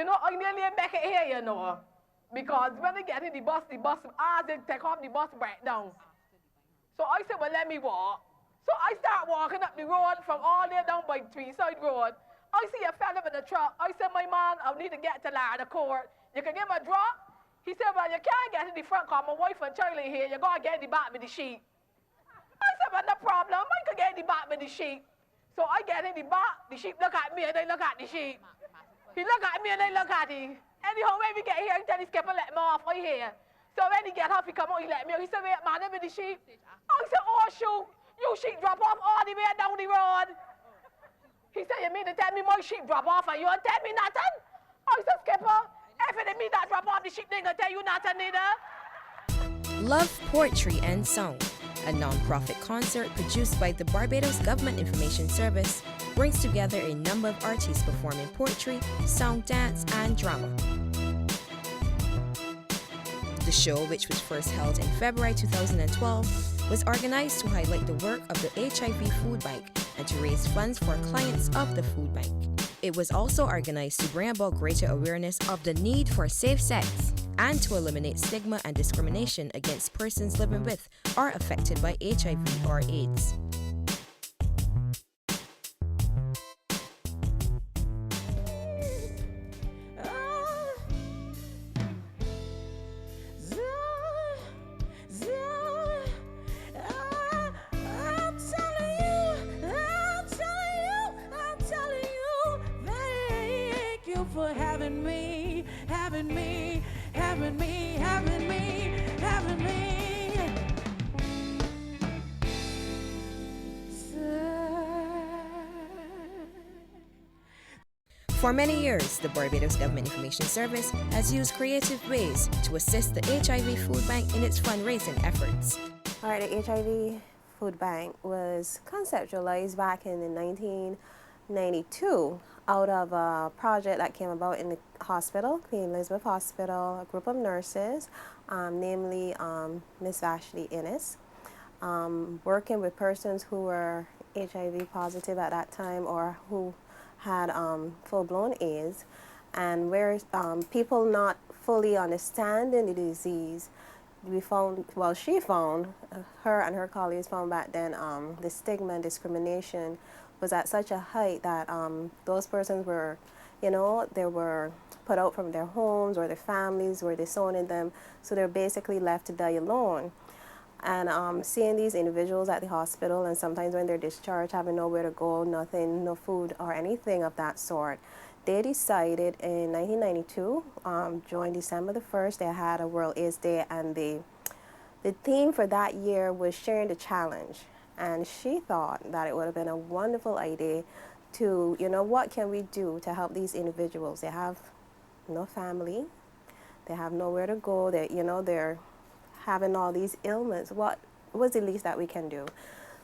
You know, I nearly make it here, you know. Because when they get in the bus, as they take off, the bus break down. So I said, well, let me walk. So I start walking up the road from all the way down by Treeside Road. I see a fella with a truck. I said, my man, I need to get to Larda Court. You can give me a drop? He said, well, you can't get in the front car. My wife and child are here. You got to get in the back with the sheep. I said, well, no problem. I can get in the back with the sheep. So I get in the back. The sheep look at me and they look at the sheep. He look at me and they look at him. Anyhow, when we get here, he tell his skipper, let me off right here. So when he get off, he come out, he let me out. He said, wait, man, I'm with the sheep. I said, oh, shoot. You sheep drop off all the way down the road. He said, you mean to tell me my sheep drop off and you don't tell me nothing? I said, skipper, if it me that drop off the sheep, they gonna tell you nothing neither. Love Poetry and Song, a non-profit concert produced by the Barbados Government Information Service, brings together a number of artists performing poetry, song, dance, and drama. The show, which was first held in February 2012, was organized to highlight the work of the HIV Food Bank and to raise funds for clients of the food bank. It was also organized to bring about greater awareness of the need for safe sex and to eliminate stigma and discrimination against persons living with or affected by HIV or AIDS. For having me. For many years, the Barbados Government Information Service has used creative ways to assist the HIV Food Bank in its fundraising efforts. All right, the HIV Food Bank was conceptualized back in 1992 out of a project that came about in the hospital, Queen Elizabeth Hospital, a group of nurses, namely Miss Ashley Innes, working with persons who were HIV positive at that time or who had full-blown AIDS, and where people not fully understanding the disease, we found, well, she found, her and her colleagues found back then the stigma and discrimination was at such a height that those persons were, you know, they were put out from their homes or their families were disowning them, so they're basically left to die alone. And seeing these individuals at the hospital and sometimes when they're discharged having nowhere to go, nothing, no food or anything of that sort, they decided in 1992, during December the 1st, they had a World AIDS Day, and the theme for that year was sharing the challenge. And she thought that it would have been a wonderful idea to, you know, what can we do to help these individuals? They have no family, they have nowhere to go, they, you know, they're having all these ailments. What was the least that we can do?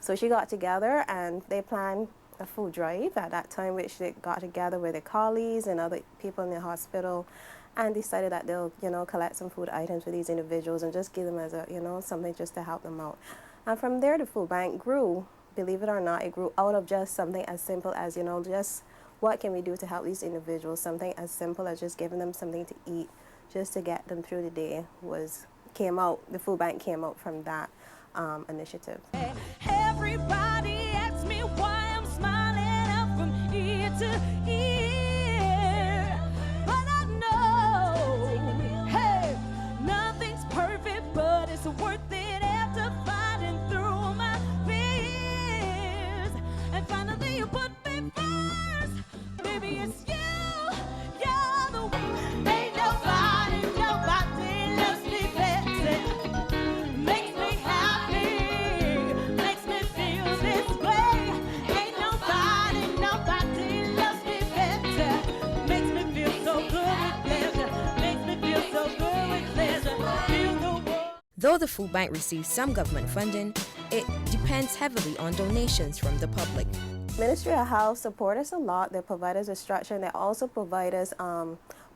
So she got together and they planned a food drive at that time, which they got together with their colleagues and other people in the hospital and decided that they'll, you know, collect some food items for these individuals and just give them as a, you know, something just to help them out. And from there, the food bank grew. Believe it or not, it grew out of just something as simple as, you know, just what can we do to help these individuals? Something as simple as just giving them something to eat, just to get them through the day came out, the food bank came out from that initiative. Everybody asks me why I'm smiling up from ear to ear, but I know, hey, nothing's perfect, but it's worth it after fighting through my fears, and finally you put me first, baby, it's you, you're the one, ain't nobody loves me better, makes me happy, makes me feel this way, ain't nobody loves me better, makes me feel so good with pleasure, makes me feel so good with pleasure, feel the world. Though the food bank receives some government funding, it depends heavily on donations from the public. Ministry of Health support us a lot. They provide us with structure, and they also provide us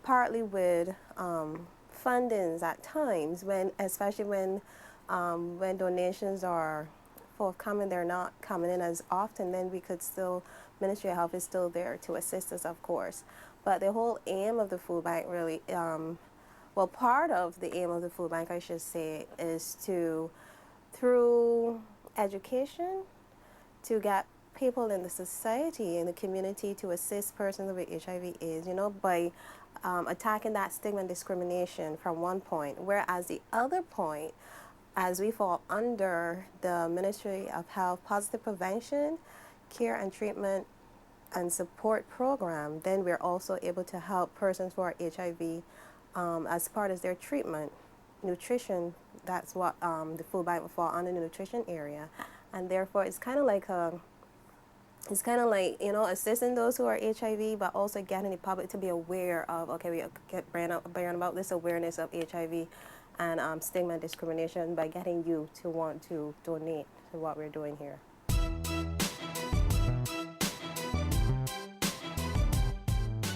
partly with fundings at times, especially when donations are forthcoming, they're not coming in as often, then we could still, Ministry of Health is still there to assist us, of course. But the whole aim of the food bank really, well, part of the aim of the food bank, I should say, is to, through education, to get people in the society, in the community, to assist persons with HIV/AIDS, you know, by attacking that stigma and discrimination from one point. Whereas the other point, as we fall under the Ministry of Health Positive Prevention, Care and Treatment and Support Program, then we're also able to help persons who are HIV as part of their treatment. Nutrition, that's what the food bank will fall under the nutrition area. And therefore, it's kind of like you know, assisting those who are HIV, but also getting the public to be aware of, okay, we get brand about this awareness of HIV and stigma and discrimination by getting you to want to donate to what we're doing here.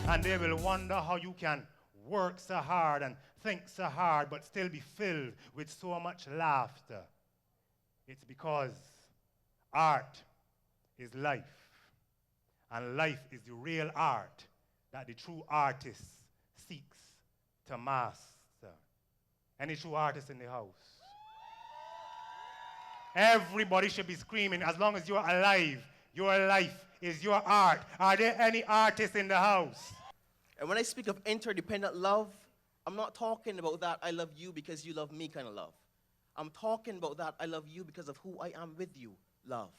And they will wonder how you can work so hard and think so hard but still be filled with so much laughter. It's because art is life, and life is the real art that the true artist seeks to master. Any true artist in the house? Everybody should be screaming, as long as you're alive, your life is your art. Are there any artists in the house? And when I speak of interdependent love, I'm not talking about that I love you because you love me kind of love. I'm talking about that I love you because of who I am with you love.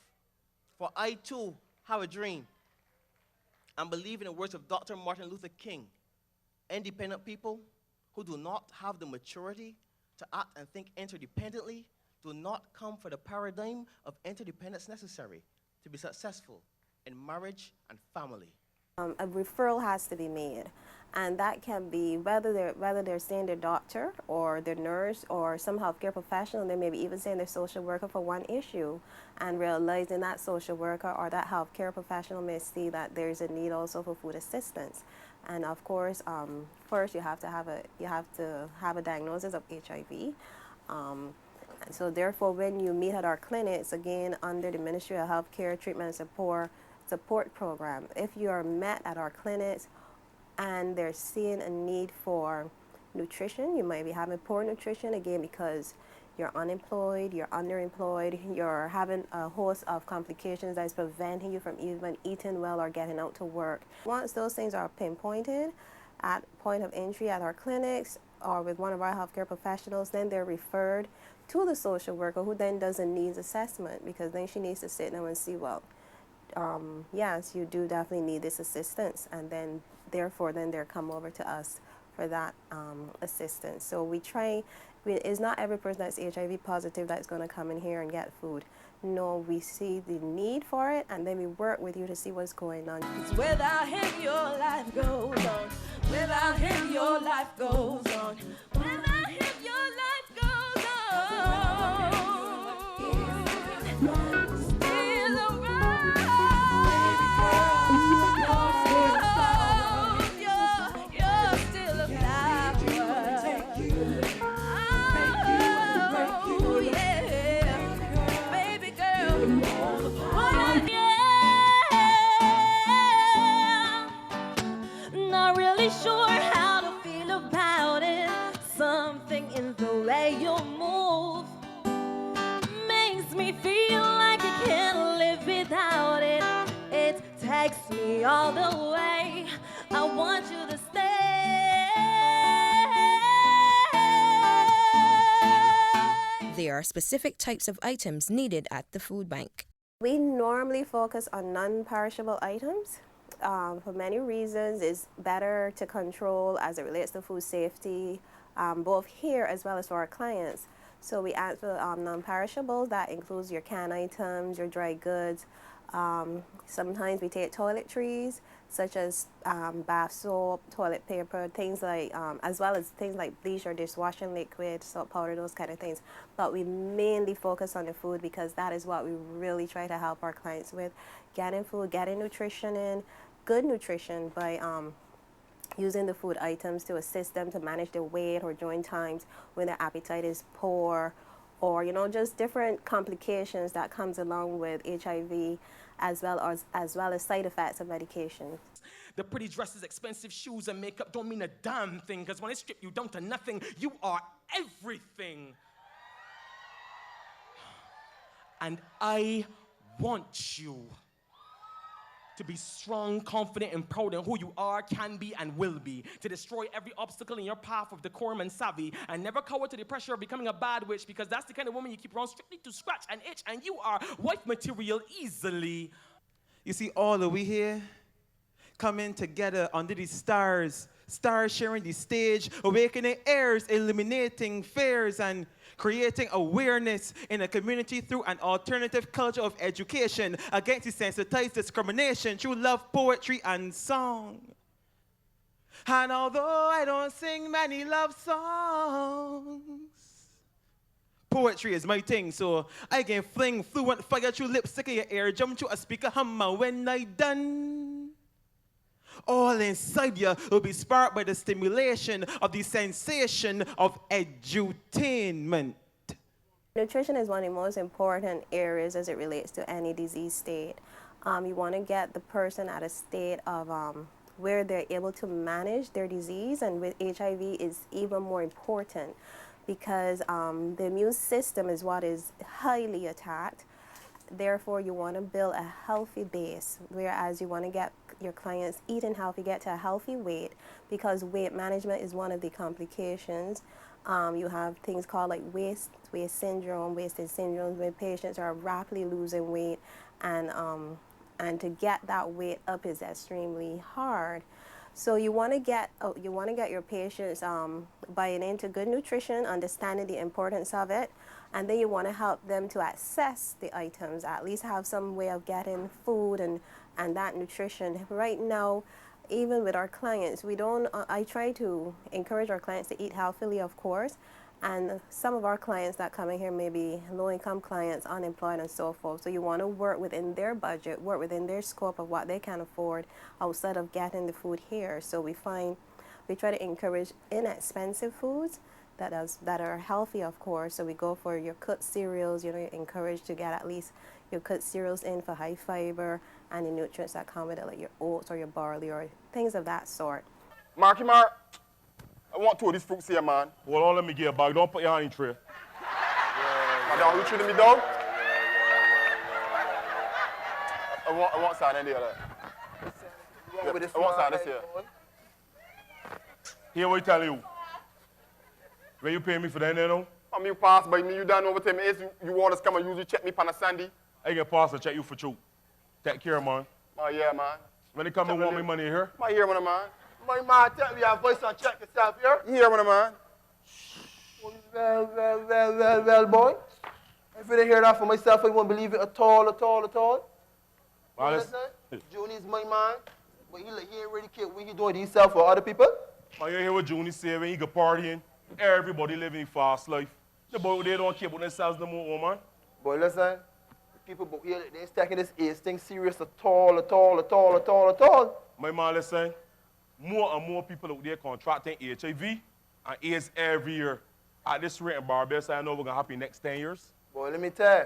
For I too have a dream and believe in the words of Dr. Martin Luther King. Independent people who do not have the maturity to act and think interdependently do not come for the paradigm of interdependence necessary to be successful in marriage and family. A referral has to be made, and that can be whether they're seeing their doctor or their nurse or some healthcare professional. They may be even seeing their social worker for one issue, and realizing that social worker or that healthcare professional may see that there's a need also for food assistance. And of course, first you have to have a diagnosis of HIV. And so therefore, when you meet at our clinics, again under the Ministry of Health Care, Treatment and Support Program, if you are met at our clinics and they're seeing a need for nutrition, you might be having poor nutrition again because you're unemployed, you're underemployed, you're having a host of complications that is preventing you from even eating well or getting out to work. Once those things are pinpointed at point of entry at our clinics or with one of our healthcare professionals, then they're referred to the social worker, who then does a needs assessment, because then she needs to sit down and see, well, yes, you do definitely need this assistance, and then therefore then they'll come over to us for that assistance. So we try, it's not every person that's HIV positive that's going to come in here and get food. No, we see the need for it, and then we work with you to see what's going on. 'Cause without him your life goes on. Without him your life goes on. Without him your life goes on. Still around. You're still a flower. Oh, yeah. Baby girl. Not really sure how to feel about it. Something in the way you move makes me feel like I can't live without it. It takes me all the way. I want you to stay. There are specific types of items needed at the food bank. We normally focus on non-perishable items. For many reasons, it's better to control as it relates to food safety, both here as well as for our clients. So we ask for non-perishables. That includes your canned items, your dry goods. Sometimes we take toiletries, such as bath soap, toilet paper, things like, as well as things like bleach or dishwashing liquid, salt powder, those kind of things. But we mainly focus on the food because that is what we really try to help our clients with. Getting food, getting nutrition in, good nutrition by using the food items to assist them to manage their weight or during times when their appetite is poor or just different complications that comes along with HIV, as well as side effects of medication. The pretty dresses, expensive shoes, and makeup don't mean a damn thing, because when they strip you down to nothing, you are everything. And I want you to be strong, confident, and proud in who you are, can be, and will be. To destroy every obstacle in your path with decorum and savvy, and never cower to the pressure of becoming a bad witch, because that's the kind of woman you keep around strictly to scratch and itch, and you are wife material easily. You see, all of we here coming together under these stars sharing the stage, awakening heirs, eliminating fears, and creating awareness in a community through an alternative culture of education against desensitized discrimination through love, poetry, and song. And although I don't sing many love songs, poetry is my thing, so I can fling fluent fire through lipstick in your ear, jump to a speaker hammer when I done. All inside you will be sparked by the stimulation of the sensation of edutainment. Nutrition is one of the most important areas as it relates to any disease state. You want to get the person at a state of where they're able to manage their disease, and with HIV is even more important because the immune system is what is highly attacked. Therefore, you want to build a healthy base, whereas you want to get your clients eating healthy, get to a healthy weight, because weight management is one of the complications. You have things called like wastage syndrome, where patients are rapidly losing weight, and to get that weight up is extremely hard. So you want to get your patients buying into good nutrition, understanding the importance of it, and then you want to help them to access the items, at least have some way of getting food and that nutrition. Right now, even with our clients, I try to encourage our clients to eat healthily, of course, and some of our clients that come in here may be low-income clients, unemployed, and so forth. So you want to work within their budget, work within their scope of what they can afford outside of getting the food here. So we try to encourage inexpensive foods that are healthy, of course. So we go for your cooked cereals. You're encouraged to get at least your cooked cereals in for high fiber and the nutrients that come with it, like your oats or your barley or things of that sort. Mark, I want two of these fruits here, man. Hold on, let me get a bag. Don't put your hand in the tray. Madam, you treating me dog? I want something in there. I want something this here. Here what I tell you. When you pay me for that, you know? I mean, you pass by me, you done over to me. You want us come and usually check me on a Sunday. I get pass to check you for true. Take care, man. Oh, yeah, man. When they come and want me money here? I hear one, man. My man, tell me your voice and check yourself here. You hear one, man. Well, boy. If you didn't hear that for myself, I won't believe it at all. Well, listen, Junie's my man, but he ain't really care what he doing to himself for other people. Man, you hear what Junie say when he go partying? Everybody living a fast life. The boy, they don't care about themselves no more, man. Boy, listen, people but here, they ain't taking this AIDS thing serious at all. My man, listen, more and more people out there contracting HIV and AIDS every year. At this rate in Barbados, I know we're going to happen next 10 years. Boy, let me tell you,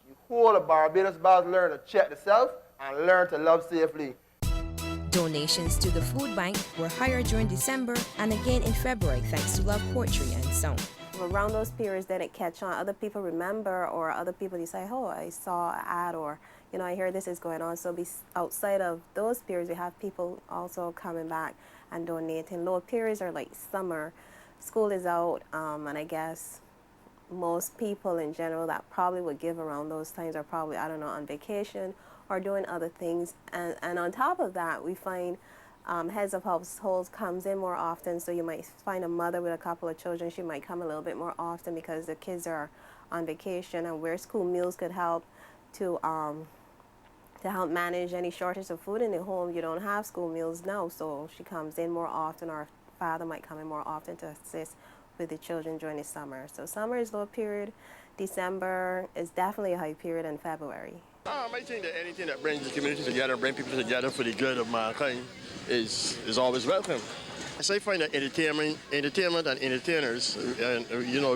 you whole of Barbados about to learn to check yourself and learn to love safely. Donations to the food bank were higher during December and again in February thanks to love, poetry, and song. Around those periods that it catch on, other people remember, or other people decide, oh, I saw an ad, or I hear this is going on. So outside of those periods, we have people also coming back and donating. Lower periods are like summer, school is out, and I guess most people in general that probably would give around those times are probably, I don't know, on vacation or doing other things. And on top of that, we find heads of households comes in more often. So you might find a mother with a couple of children. She might come a little bit more often because the kids are on vacation, and where school meals could help to help manage any shortage of food in the home. You don't have school meals now, so she comes in more often, or father might come in more often to assist with the children during the summer. So summer is low period. December is definitely a high period, in February. I think that anything that brings the community together, bring people together for the good of mankind is always welcome. So I find that entertainment and entertainers, and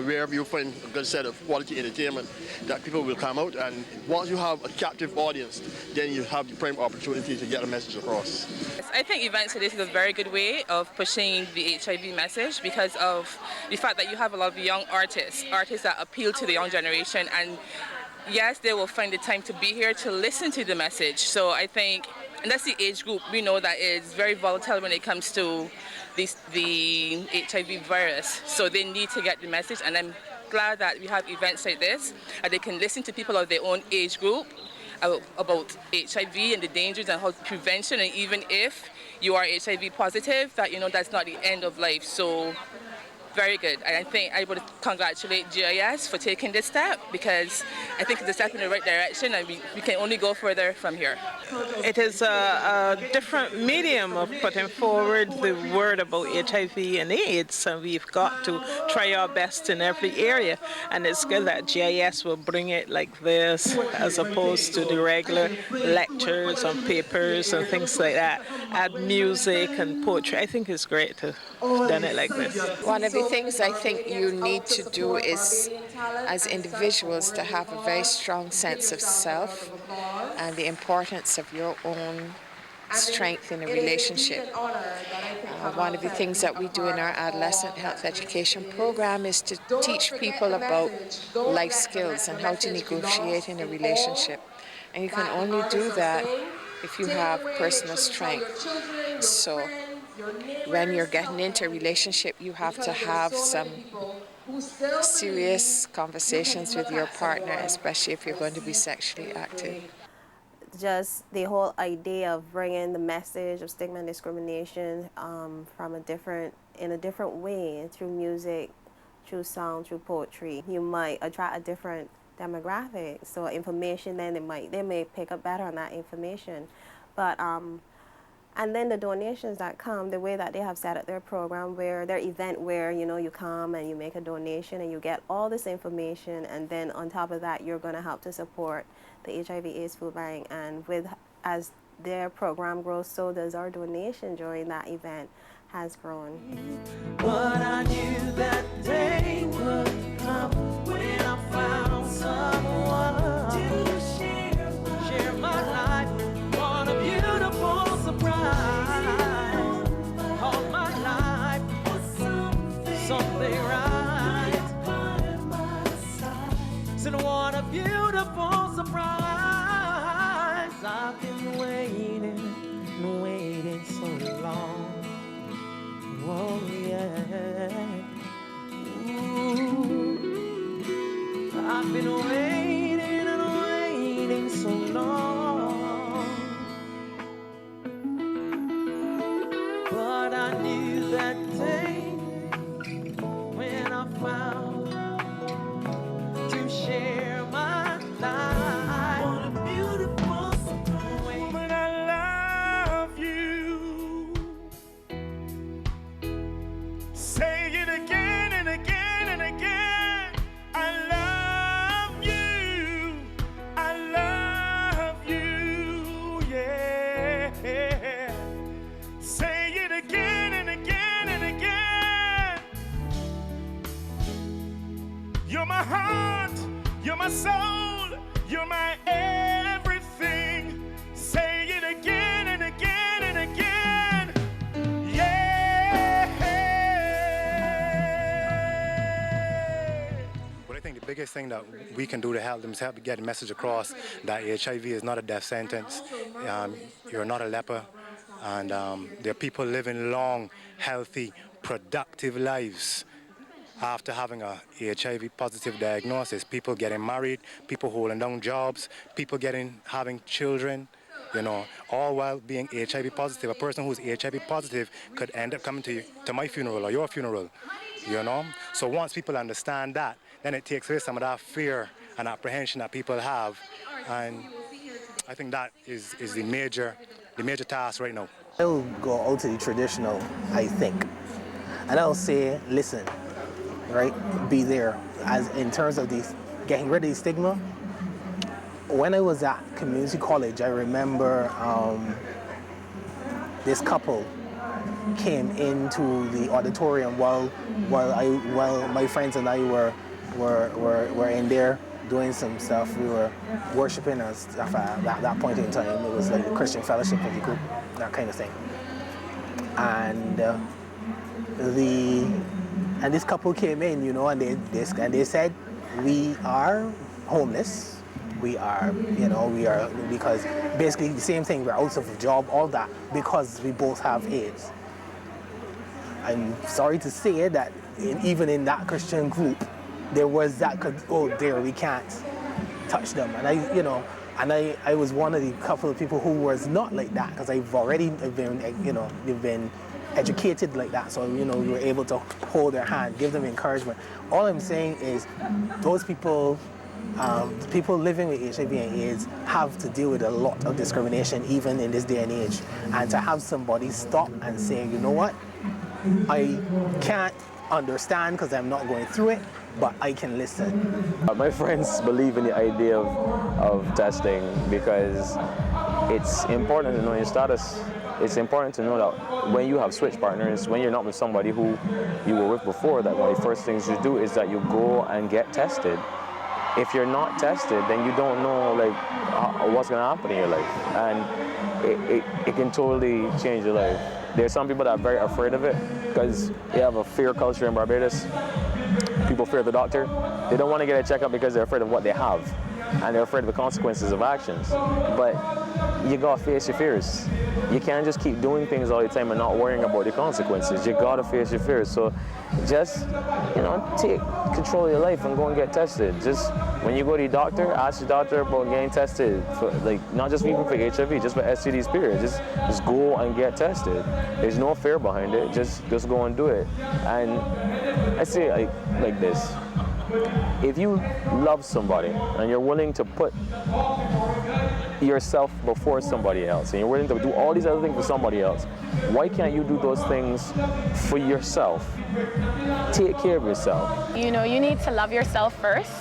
wherever you find a good set of quality entertainment, that people will come out, and once you have a captive audience, then you have the prime opportunity to get a message across. I think events like this is a very good way of pushing the HIV message because of the fact that you have a lot of young artists that appeal to the young generation, and yes, they will find the time to be here to listen to the message. So I think, and that's the age group we know that is very volatile when it comes to the HIV virus. So they need to get the message, and I'm glad that we have events like this, and they can listen to people of their own age group about HIV and the dangers and how prevention, and even if you are HIV positive, that that's not the end of life. So very good. And I think I would congratulate GIS for taking this step, because I think it's a step in the right direction, and we can only go further from here. It is a different medium of putting forward the word about HIV and AIDS, and we've got to try our best in every area. And it's good that GIS will bring it like this, as opposed to the regular lectures on papers and things like that. Add music and poetry. I think it's great to have done it like this. One of the things I think you need to do is, as individuals, to have a very strong sense of self and the importance of your own strength in a relationship. One of the things that we do in our adolescent health education program is to teach people about life skills and how to negotiate in a relationship. And you can only do that if you have personal strength. So when you're getting into a relationship, you have to have some serious conversations with your partner, especially if you're going to be sexually active. Just the whole idea of bringing the message of stigma and discrimination in a different way, through music, through sound, through poetry, you might attract a different demographic. So information, then they may pick up better on that information. But and then the donations that come, the way that they have set up their program, where their event where you come and you make a donation and you get all this information, and then on top of that you're going to help to support the HIV/AIDS Food Bank, and as their program grows, so does our donation during that event has grown. But I knew that day would come when I found someone to share my life. What a beautiful surprise. All my life was something right. So what a beautiful surprise. I've been waiting so long. Oh yeah. Ooh. I've been waiting so long. But I knew that day when I found to share my life. What a beautiful surprise. But I love you. Say it again and again and again. I love you. I love you. Yeah. Say it again and again and again. You're my heart. You're my soul. You're my everything. Say it again and again and again. Yeah. But I think the biggest thing that we can do to help them is help get the message across that HIV is not a death sentence. You're not a leper. And there are people living long, healthy, productive lives after having a HIV positive diagnosis. People getting married, people holding down jobs, people having children, all while being HIV positive. A person who's HIV positive could end up coming to my funeral or your funeral, So once people understand that, then it takes away some of that fear and apprehension that people have. And I think that is the major task right now. I'll go out to the traditional, I think. And I'll say, listen, right? Be there. As in terms of getting rid of the stigma. When I was at community college, I remember this couple came into the auditorium while my friends and I were in there doing some stuff. We were worshiping and stuff at that point in time. It was like a Christian fellowship of the group, that kind of thing. And this couple came in, you know, and they said, we are homeless. We are, because basically the same thing, we're out of a job, all that, because we both have AIDS. I'm sorry to say that even in that Christian group, there was that, we can't touch them. And I was one of the couple of people who was not like that, because I've been educated like that. So, we were able to hold their hand, give them encouragement. All I'm saying is those people, people living with HIV and AIDS have to deal with a lot of discrimination even in this day and age. And to have somebody stop and say, you know what, I can't understand because I'm not going through it, but I can listen. My friends believe in the idea of testing because it's important to know your status. It's important to know that when you have switch partners, when you're not with somebody who you were with before, that one of the first things you do is that you go and get tested. If you're not tested, then you don't know what's going to happen in your life, and it can totally change your life. There's some people that are very afraid of it because we have a fear culture in Barbados. People fear the doctor. They don't want to get a checkup because they're afraid of what they have, and they're afraid of the consequences of actions. But you gotta face your fears. You can't just keep doing things all the time and not worrying about the consequences. You gotta face your fears. So just, take control of your life and go and get tested. Just when you go to the doctor, ask your doctor about getting tested for, not just even for HIV, just for STDs period. Just go and get tested. There's no fear behind it. Just go and do it. And I say it like this. If you love somebody and you're willing to put yourself before somebody else and you're willing to do all these other things for somebody else, why can't you do those things for yourself? Take care of yourself. You need to love yourself first.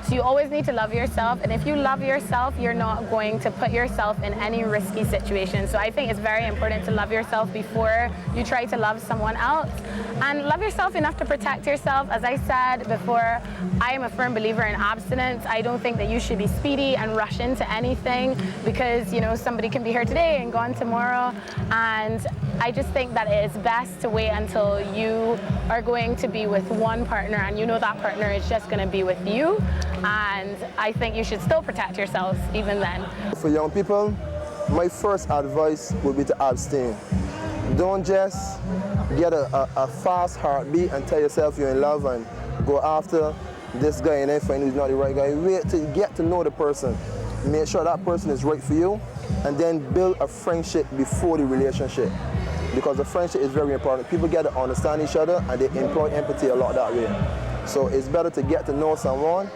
So you always need to love yourself, and if you love yourself, you're not going to put yourself in any risky situation. So I think it's very important to love yourself before you try to love someone else. And love yourself enough to protect yourself. As I said before, I am a firm believer in abstinence. I don't think that you should be speedy and rush into anything because, somebody can be here today and gone tomorrow. And I just think that it is best to wait until you are going to be with one partner and that partner is just going to be with you. And I think you should still protect yourselves even then. For young people, my first advice would be to abstain. Don't just get a fast heartbeat and tell yourself you're in love and go after this guy and then find who's not the right guy. Wait till you get to know the person. Make sure that person is right for you, and then build a friendship before the relationship. Because the friendship is very important. People get to understand each other and they employ empathy a lot that way. So it's better to get to know someone,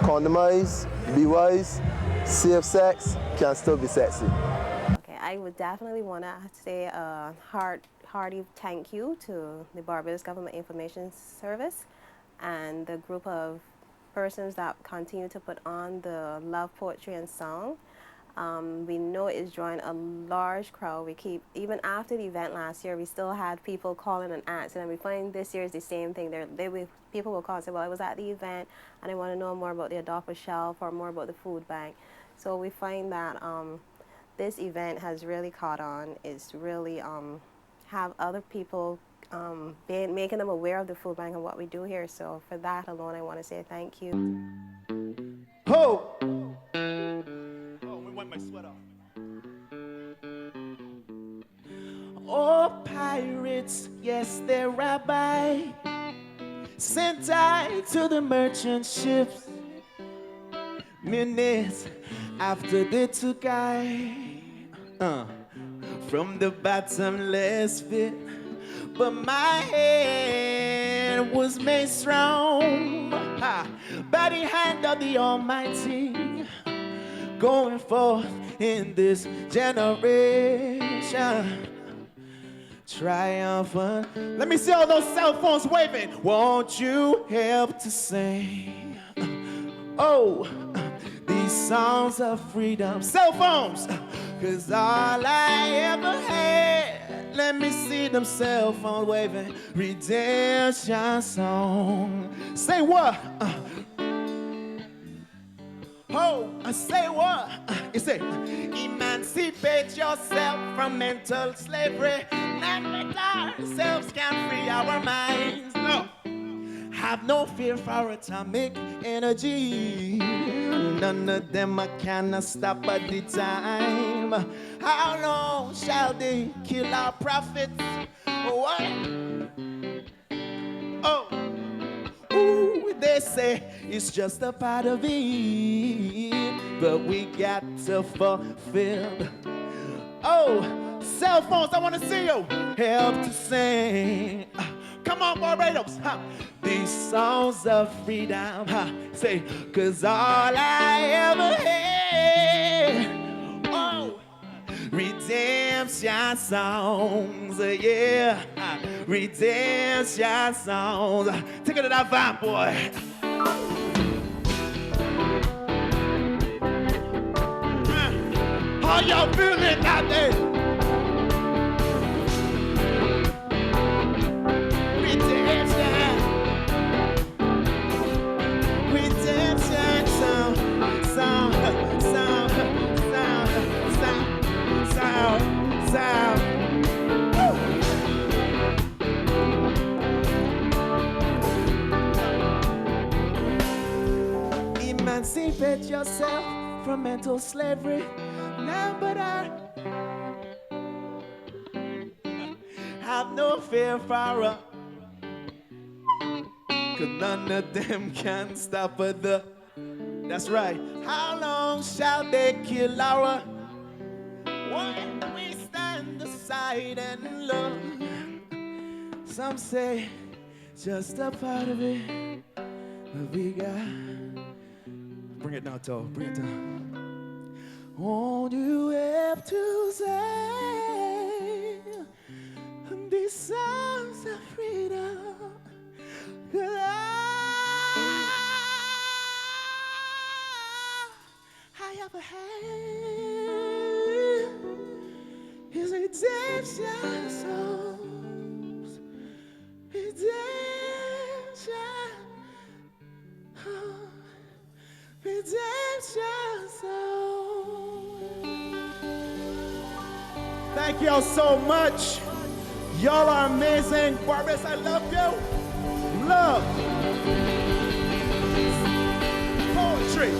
condomize, be wise, safe sex can still be sexy. Okay, I would definitely want to say a hearty thank you to the Barbados Government Information Service and the group of persons that continue to put on the love poetry and song. We know it's drawing a large crowd. Even after the event last year, we still had people calling and asking, and we find this year is the same thing. People will call and say, well, I was at the event and I want to know more about the Adopt a Shelf or more about the food bank. So we find that this event has really caught on. It's really have other people making them aware of the food bank and what we do here. So for that alone, I want to say thank you. Ho! Wipe my sweat off. Oh, pirates, yes, they're rabbi, sent I to the merchant ships. Minutes after they took I from the bottomless pit, but my hand was made strong by the hand of the Almighty. Going forth in this generation, triumphant. Let me see all those cell phones waving. Won't you help to sing? Oh, these songs of freedom. Cell phones, 'cause all I ever had Let me see them cell phone waving redemption song. Say what? I say what? You say, emancipate yourself from mental slavery. None but ourselves can free our minds. No. Have no fear for atomic energy. None of them can stop at the time. How long shall they kill our prophets? What? Oh. Ooh, they say it's just a part of it, but we got to fulfill. Oh, cell phones, I want to see you help to sing. Come on, Barbados. These songs of freedom. Say, 'cause all I ever had, oh, redemption songs, yeah, redemption songs. Take it to that vibe, boy. How y'all feeling out there? Redemption, redemption sound, sound, sound, sound, sound, sound, sound. Emancipate yourself from mental slavery. Now, but I have no fear for 'cause none of them can stop the. That's right. How long shall they kill our? Why we stand aside and look? Some say just a part of it, but we got. Bring it down, Toe. Bring it down. Won't you have to say these songs of freedom? 'Cause I ever had is redemption songs, redemption, redemption songs. Thank y'all so much. Y'all are amazing. Barbados, I love you. Love. Poetry.